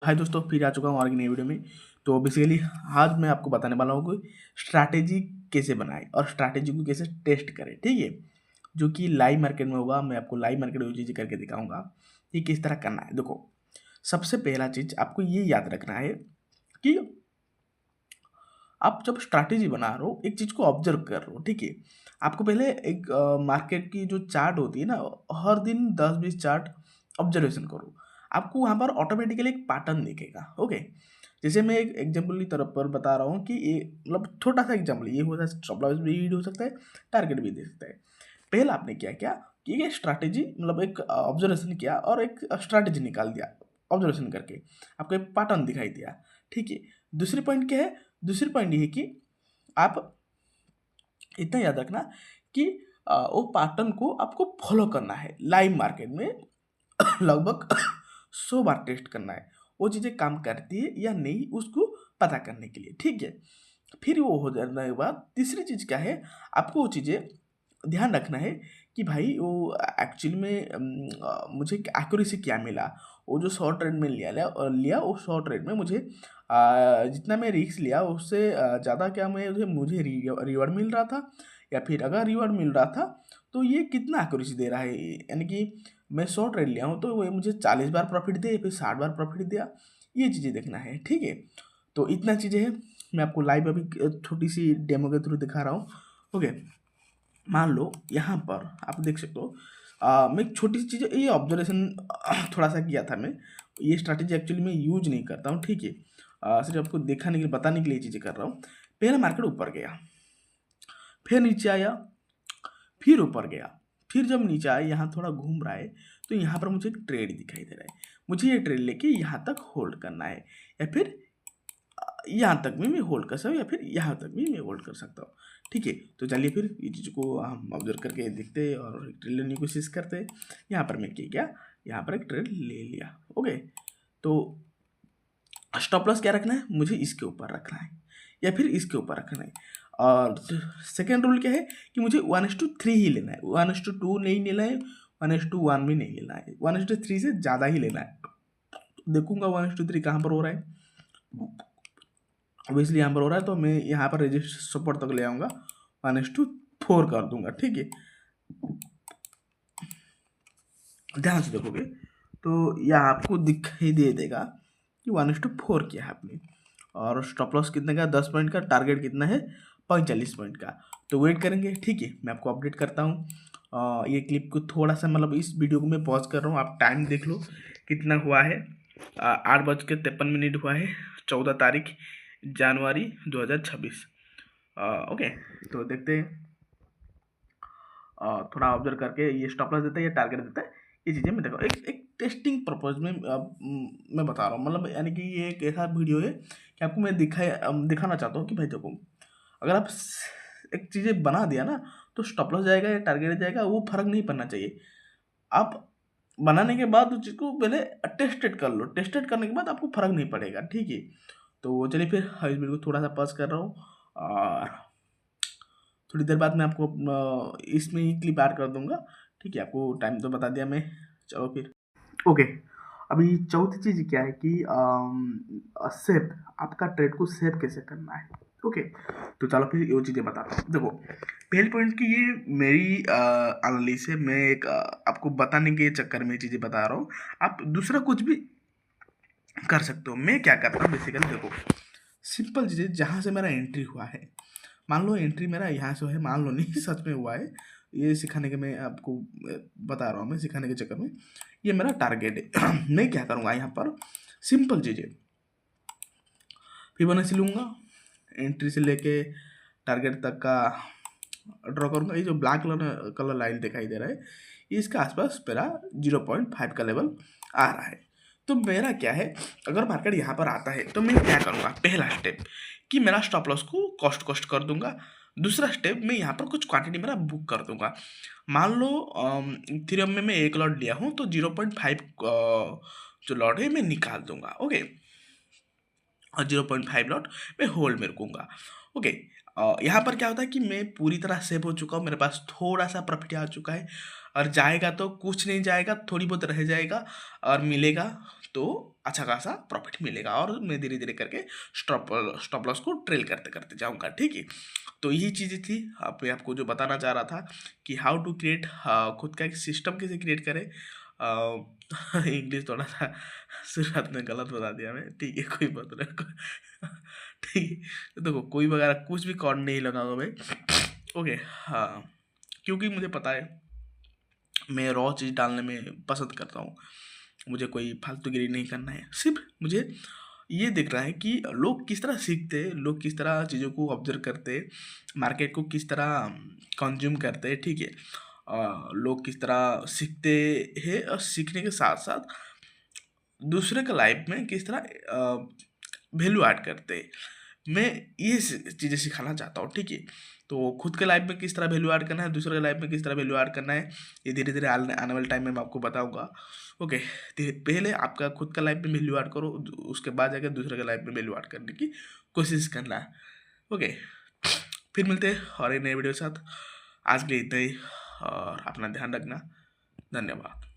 हाय दोस्तों, फिर आ चुका हूँ और एक नई वीडियो में। तो बेसिकली आज मैं आपको बताने वाला हूँ कि स्ट्रैटेजी कैसे बनाएं और स्ट्रैटेजी को कैसे टेस्ट करें, ठीक है। जो कि लाइव मार्केट में होगा। मैं आपको लाइव मार्केट में वो चीज़ करके दिखाऊंगा कि किस तरह करना है। देखो, सबसे पहला चीज़ आपको ये याद रखना है कि आप जब स्ट्रैटेजी बना रहे हो, एक चीज़ को ऑब्जर्व कर रहे हो, ठीक है। आपको पहले एक मार्केट की जो चार्ट होती है ना, हर दिन 10-20 चार्ट ऑब्जर्वेशन करो। आपको वहाँ पर ऑटोमेटिकली एक पैटर्न दिखेगा, ओके। जैसे मैं एक एग्जाम्पल की तरफ पर बता रहा हूँ कि ये मतलब छोटा सा एग्जाम्पल ये हो सकता है, स्टॉप लॉस भी हो सकता है, टारगेट भी दे सकता है। पहला आपने क्या किया कि ये स्ट्रैटेजी मतलब एक ऑब्जर्वेशन किया और एक स्ट्रैटेजी निकाल दिया ऑब्जर्वेशन करके, आपको एक पैटर्न दिखाई दिया, ठीक है। दूसरी पॉइंट क्या है? दूसरी पॉइंट ये है कि आप इतना याद रखना कि वो पैटर्न को आपको फॉलो करना है लाइव मार्केट में। लगभग 100 बार टेस्ट करना है, वो चीज़ें काम करती है या नहीं उसको पता करने के लिए, ठीक है। फिर वो हो जाने के बाद तीसरी चीज़ क्या है, आपको वो चीज़ें ध्यान रखना है कि भाई वो एक्चुअली में मुझे एक्यूरेसी क्या मिला। वो जो शॉर्ट ट्रेड में लिया वो शॉर्ट ट्रेड में मुझे जितना मैं रिस्क लिया उससे ज़्यादा क्या मुझे रिवॉर्ड मिल रहा था, या फिर अगर रिवॉर्ड मिल रहा था तो ये कितना एक्यूरेसी दे रहा है। यानी कि मैं शॉर्ट ट्रेड लिया हूँ तो वो मुझे 40 बार प्रॉफिट दे या फिर 60 बार प्रॉफिट दिया, ये चीज़ें देखना है, ठीक है। तो इतना चीज़ें हैं, मैं आपको लाइव अभी छोटी सी डेमो के थ्रू दिखा रहा हूँ, ओके। मान लो यहाँ पर आप देख सकते हो, मैं एक छोटी सी चीज़ ये ऑब्जर्वेशन थोड़ा सा किया था मैं। ये स्ट्रैटेजी एक्चुअली मैं यूज नहीं करता हूँ, ठीक है। सिर्फ आपको दिखाने के लिए बताने के लिए चीज़ें कर रहा हूँ। पहला मार्केट ऊपर गया, फिर नीचे आया, फिर ऊपर गया, फिर जब नीचे आया यहाँ थोड़ा घूम रहा है तो यहाँ पर मुझे एक ट्रेड दिखाई दे रहा है। मुझे ये ट्रेड लेके यहाँ तक होल्ड करना है, या फिर यहाँ तक भी मैं होल्ड कर सकता हूँ, या फिर यहाँ तक भी मैं होल्ड कर सकता हूँ, ठीक है। तो चलिए फिर ये चीज़ को हम ऑब्जर्व करके देखते हैं और एक ट्रेड लेने की कोशिश करते हैं। यहाँ पर मैं क्या यहाँ पर एक ट्रेड ले लिया, ओके। तो स्टॉप लॉस क्या रखना है, मुझे इसके ऊपर रखना है या फिर इसके ऊपर रखना है। और सेकेंड रूल क्या है कि मुझे 1:3 ही लेना है, 1:2 नहीं लेना है, 1:1 भी नहीं लेना है, 1:3 से ज़्यादा ही लेना है। देखूंगा 1:3 कहाँ पर हो रहा है, ऑब्वियसली यहाँ पर हो रहा है तो मैं यहाँ पर रजिस्टर सपोर्ट तक ले आऊँगा, 1:4 कर दूंगा, ठीक है। ध्यान से देखोगे तो यह आपको दिखाई दे देगा कि 1:4 किया है आपने, और स्टॉप लॉस कितने का, 10 पॉइंट का, टारगेट कितना है, 45 पॉइंट का। तो वेट करेंगे, ठीक है। मैं आपको अपडेट करता हूँ। ये क्लिप को थोड़ा सा मतलब इस वीडियो को मैं पॉज कर रहा हूँ, आप टाइम देख लो कितना हुआ है। 8:53 हुआ है, 14 तारीख जनवरी 2026, ओके। तो देखते हैं, थोड़ा ऑब्जर्व करके ये स्टॉप लॉस देता है या टारगेट देता है, ये चीज़ें मैं देखा एक टेस्टिंग पर्पज में मैं बता रहा हूँ। मतलब यानी कि ये एक ऐसा वीडियो है कि आपको मैं दिखाना चाहता हूँ कि भाई देखो, अगर आप एक चीज़ें बना दिया ना तो स्टॉप लॉस जाएगा या टारगेट जाएगा वो फर्क नहीं पड़ना चाहिए। आप बनाने के बाद उस चीज़ को पहले टेस्टेड कर लो, टेस्टेड करने के बाद आपको फर्क नहीं पड़ेगा, ठीक है। तो चलिए फिर इस वीडियो को थोड़ा सा पॉज कर रहा हूँ, और थोड़ी देर बाद मैं आपको इसमें ही क्लिप ऐड कर दूंगा, ठीक है। आपको टाइम तो बता दिया मैं, चलो फिर, ओके। अभी चौथी चीज़ क्या है कि सेव, आपका ट्रेड को सेव कैसे करना है, ओके। तो चलो फिर ये चीज़ें बताता हूँ। देखो, पहले पॉइंट की ये मेरी एनालिसिस है, मैं एक आपको बताने के चक्कर में चीज़ें बता रहा हूँ, आप दूसरा कुछ भी कर सकते हो। मैं क्या करता हूँ बेसिकली, देखो सिंपल चीज़ें, जहाँ से मेरा एंट्री हुआ है, मान लो एंट्री मेरा यहाँ से है, मान लो नहीं सच में हुआ है, ये सिखाने के मैं आपको बता रहा हूँ, मैं सिखाने के चक्कर में ये मेरा टारगेट है। मैं क्या करूँगा यहाँ पर, सिंपल चीज़ें फिबोनाची लूँगा, एंट्री से लेके टारगेट तक का ड्रॉ करूँगा। ये जो ब्लैक कलर लाइन दिखाई दे रहा है, इसके आसपास मेरा 0.5 का लेवल आ रहा है। तो मेरा क्या है, अगर मार्केट यहाँ पर आता है तो मैं क्या करूँगा, पहला स्टेप कि मेरा स्टॉप लॉस को कॉस्ट कर दूंगा। दूसरा स्टेप, मैं यहाँ पर कुछ क्वांटिटी मेरा बुक कर दूंगा। मान लो इथेरियम में मैं 1 लॉट लिया हूँ तो 0.5 जो लॉट है मैं निकाल दूंगा, ओके। और 0.5 लॉट मैं होल्ड में रखूँगा, ओके। यहाँ पर क्या होता है कि मैं पूरी तरह सेव हो चुका हूँ, मेरे पास थोड़ा सा प्रॉफिट आ चुका है, और जाएगा तो कुछ नहीं जाएगा, थोड़ी बहुत रह जाएगा और मिलेगा तो अच्छा खासा प्रॉफिट मिलेगा और मैं धीरे धीरे करके स्टॉप लॉस को ट्रेल करते करते जाऊंगा, ठीक है। तो यही चीज़ें थी मैं आपको जो बताना चाह रहा था कि हाउ टू क्रिएट खुद का एक सिस्टम कैसे क्रिएट करें। इंग्लिश थोड़ा सा शुरुआत में गलत बता दिया मैं, ठीक है, कोई बात नहीं। ठीक है, देखो कोई वगैरह कुछ भी कॉर्ड नहीं लगाऊंगा मैं, ओके। हाँ, क्योंकि मुझे पता है मैं रॉ चीज़ डालने में पसंद करता हूँ, मुझे कोई फालतूगिरी नहीं करना है, सिर्फ मुझे ये देख रहा है कि लोग किस तरह सीखते हैं, लोग किस तरह चीज़ों को ऑब्जर्व करते हैं, मार्केट को किस तरह कंज्यूम करते हैं, ठीक है। लोग किस तरह सीखते हैं और सीखने के साथ साथ दूसरे के लाइफ में किस तरह वैल्यू ऐड करते हैं। मैं ये चीज़ें सिखाना चाहता हूँ, ठीक है। तो खुद के लाइफ में किस तरह वैल्यू ऐड करना है, दूसरे के लाइफ में किस तरह वैल्यू ऐड करना है, ये धीरे धीरे आने आने वाले टाइम में मैं आपको बताऊंगा, ओके। पहले आपका खुद का लाइफ में वैल्यू ऐड करो, उसके बाद जाकर दूसरे के लाइफ में वैल्यू ऐड करने की कोशिश करना है, ओके। फिर मिलते हैं और एक नए वीडियो के साथ। आज के लिए इतना ही और अपना ध्यान रखना। धन्यवाद।